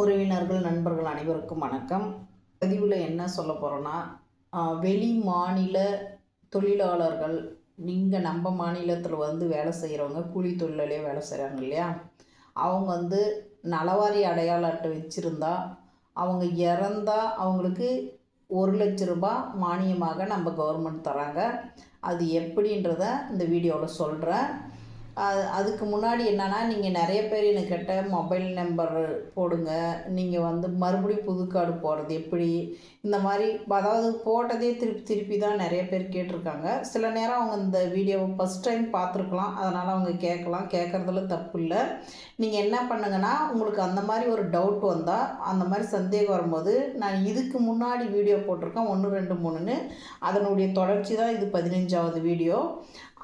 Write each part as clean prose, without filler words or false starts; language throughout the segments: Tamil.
உறவினர்கள் நண்பர்கள் அனைவருக்கும் வணக்கம். பதிவில் என்ன சொல்ல போகிறோன்னா, வெளி மாநில தொழிலாளர்கள் நீங்கள் நம்ம மாநிலத்தில் வந்து வேலை செய்கிறவங்க, கூலி தொழிலாளியே வேலை செய்கிறாங்க இல்லையா, அவங்க வந்து நலவாரி அடையாள அட்டை வச்சுருந்தா அவங்க இறந்தா அவங்களுக்கு 1,00,000 ரூபாய் மானியமாக நம்ம கவர்மெண்ட் தராங்க. அது எப்படின்றத இந்த வீடியோவில் சொல்கிறேன். அதுக்கு முன்னாடி என்னென்னா, நீங்கள் நிறைய பேர் எனக்கு கேட்ட மொபைல் நம்பர் போடுங்க, நீங்கள் வந்து மறுபடியும் புது கார்டு போடுறது எப்படி, இந்த மாதிரி அதாவது போட்டதே திருப்பி திருப்பி தான் நிறைய பேர் கேட்டிருக்காங்க. சில நேரம் அவங்க இந்த வீடியோவை ஃபஸ்ட் டைம் பார்த்துருக்கலாம், அதனால் அவங்க கேட்கலாம், கேட்குறதுல தப்பு இல்லை. நீங்கள் என்ன பண்ணுங்கன்னா, உங்களுக்கு அந்த மாதிரி ஒரு டவுட் வந்தால், அந்த மாதிரி சந்தேகம் வரும்போது, நான் இதுக்கு முன்னாடி வீடியோ போட்டிருக்கேன் 1, 2, 3ன்னு, அதனுடைய தொடர்ச்சி தான் இது 15வது வீடியோ.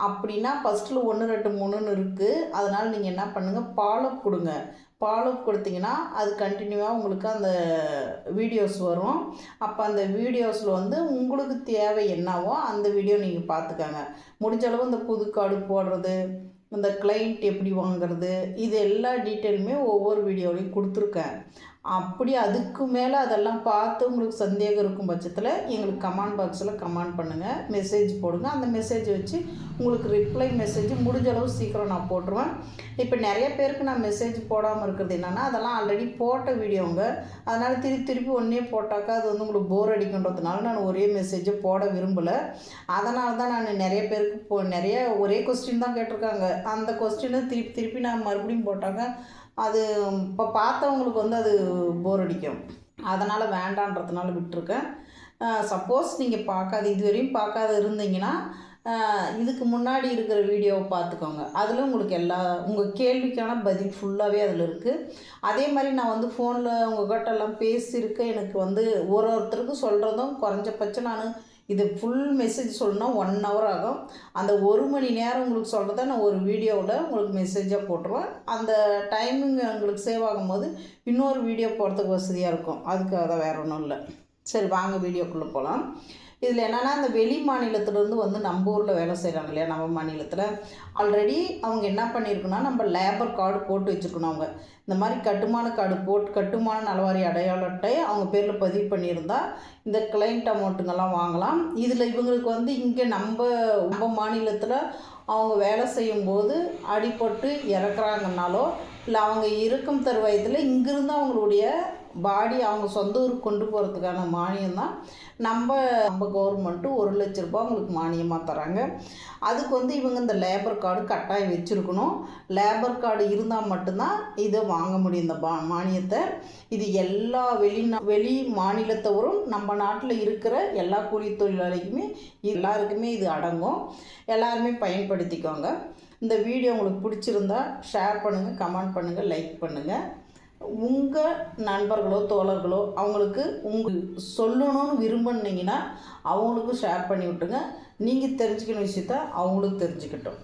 அப்படின்னா ஃபஸ்ட்டில் 1, 2, 3ன்னு இருக்குது. அதனால் நீங்கள் என்ன பண்ணுங்கள், ஃபாலோஅப் கொடுங்க. ஃபாலோஅப் கொடுத்தீங்கன்னா அது கண்டினியூவாக உங்களுக்கு அந்த வீடியோஸ் வரும். அப்போ அந்த வீடியோஸில் வந்து உங்களுக்கு தேவை என்னவோ அந்த வீடியோ நீங்கள் பார்த்துக்கங்க. முடிஞ்ச அளவு இந்த புது கார்டு போடுறது, இந்த கிளைண்ட் எப்படி வாங்குறது, இது எல்லா டீட்டெயிலுமே ஒவ்வொரு வீடியோலையும் கொடுத்துருக்கேன். அப்படி அதுக்கு மேலே அதெல்லாம் பார்த்து உங்களுக்கு சந்தேகம் இருக்கும் பட்சத்தில் எங்களுக்கு கமெண்ட் பாக்ஸில் கமெண்ட் பண்ணுங்கள், மெசேஜ் போடுங்க. அந்த மெசேஜ் வச்சு உங்களுக்கு ரிப்ளை மெசேஜ் முடிஞ்ச அளவு சீக்கிரம் நான் போட்டுருவேன். இப்போ நிறைய பேருக்கு நான் மெசேஜ் போடாமல் இருக்கிறது என்னென்னா, அதெல்லாம் ஆல்ரெடி போட்ட வீடியோங்க. அதனால் திருப்பி திருப்பி ஒன்றே போட்டாக்கா அது வந்து உங்களுக்கு போர் அடிக்கின்றதுனால நான் ஒரே மெசேஜை போட விரும்பலை. அதனால தான் நான் நிறைய பேருக்கு நிறைய ஒரே கொஸ்டின் தான் கேட்டிருக்காங்க. அந்த கொஸ்டினை திருப்பி திருப்பி நான் மறுபடியும் போட்டாங்க அது இப்போ பார்த்தவங்களுக்கு வந்து அது போர் அடிக்கும். அதனால் வேண்டான்றதுனால விட்டுருக்கேன். சப்போஸ் நீங்கள் இதுவரையும் பார்க்காத இருந்தீங்கன்னா, இதுக்கு முன்னாடி இருக்கிற வீடியோவை பார்த்துக்கோங்க. அதில் உங்களுக்கு உங்கள் கேள்விக்கான பதில் ஃபுல்லாகவே அதில் இருக்குது. அதே மாதிரி நான் வந்து ஃபோனில் உங்கள்கிட்டலாம் பேசியிருக்கேன். எனக்கு வந்து ஒருத்தருக்கு சொல்கிறதும் குறைஞ்சபட்சம் நான் இது ஃபுல் மெசேஜ் சொல்லணும்னா 1 ஹவர் ஆகும். அந்த 1 மணி நேரம் உங்களுக்கு சொல்கிறத நான் ஒரு வீடியோவில் உங்களுக்கு மெசேஜாக போட்டுருவேன். அந்த டைமிங் உங்களுக்கு சேவ் ஆகும்போது இன்னொரு வீடியோ போடுறதுக்கு வசதியாக இருக்கும். அதுக்காக தான், வேறு ஒன்றும் இல்லை. சரி, வாங்க வீடியோக்குள்ளே போகலாம். இதில் என்னென்னா, இந்த வெளி மாநிலத்துலேருந்து வந்து நம்ம ஊரில் வேலை செய்கிறாங்க இல்லையா, நம்ம மாநிலத்தில் ஆல்ரெடி அவங்க என்ன பண்ணியிருக்குன்னா, நம்ம லேபர் கார்டு போட்டு வச்சுருக்கணும். அவங்க இந்த மாதிரி கட்டுமான கார்டு போட்டு, கட்டுமான நலவாரி அடையாள அட்டை அவங்க பேரில் பதிவு பண்ணியிருந்தால் இந்த கிளைண்ட் அமௌண்ட்டுங்கெல்லாம் வாங்கலாம். இதில் இவங்களுக்கு வந்து இங்கே நம்ம மாநிலத்தில் அவங்க வேலை செய்யும்போது அடிபட்டு இறக்குறாங்கன்னாலோ, இல்லை அவங்க இருக்கும் தருவாயத்தில் இங்கிருந்து அவங்களுடைய பாடி அவங்க சொந்த ஊருக்கு கொண்டு போகிறதுக்கான மானியம் தான் நம்ம கவர்மெண்ட்டு 1,00,000 ரூபாய் உங்களுக்கு மானியமாக தராங்க. அதுக்கு வந்து இவங்க இந்த லேபர் கார்டு கட்டாயம் வச்சுருக்கணும். லேபர் கார்டு இருந்தால் மட்டும்தான் இதை வாங்க முடியும், இந்த மானியத்தை. இது எல்லா வெளி மாநிலத்தவரும் நம்ம நாட்டில் இருக்கிற எல்லா கூலி தொழிலாளிக்குமே எல்லாருக்குமே இது அடங்கும். எல்லாருமே பயன்படுத்திக்கோங்க. இந்த வீடியோ உங்களுக்கு பிடிச்சிருந்தா ஷேர் பண்ணுங்கள், கமெண்ட் பண்ணுங்கள், லைக் பண்ணுங்கள். உங்கள் நண்பர்களோ தோழர்களோ அவங்களுக்கு சொல்லணும்னு விரும்பினீங்கன்னா அவங்களுக்கும் ஷேர் பண்ணி விட்டுங்க. நீங்கள் தெரிஞ்சுக்கணும் விஷயத்த அவங்களும் தெரிஞ்சுக்கிட்டோம்.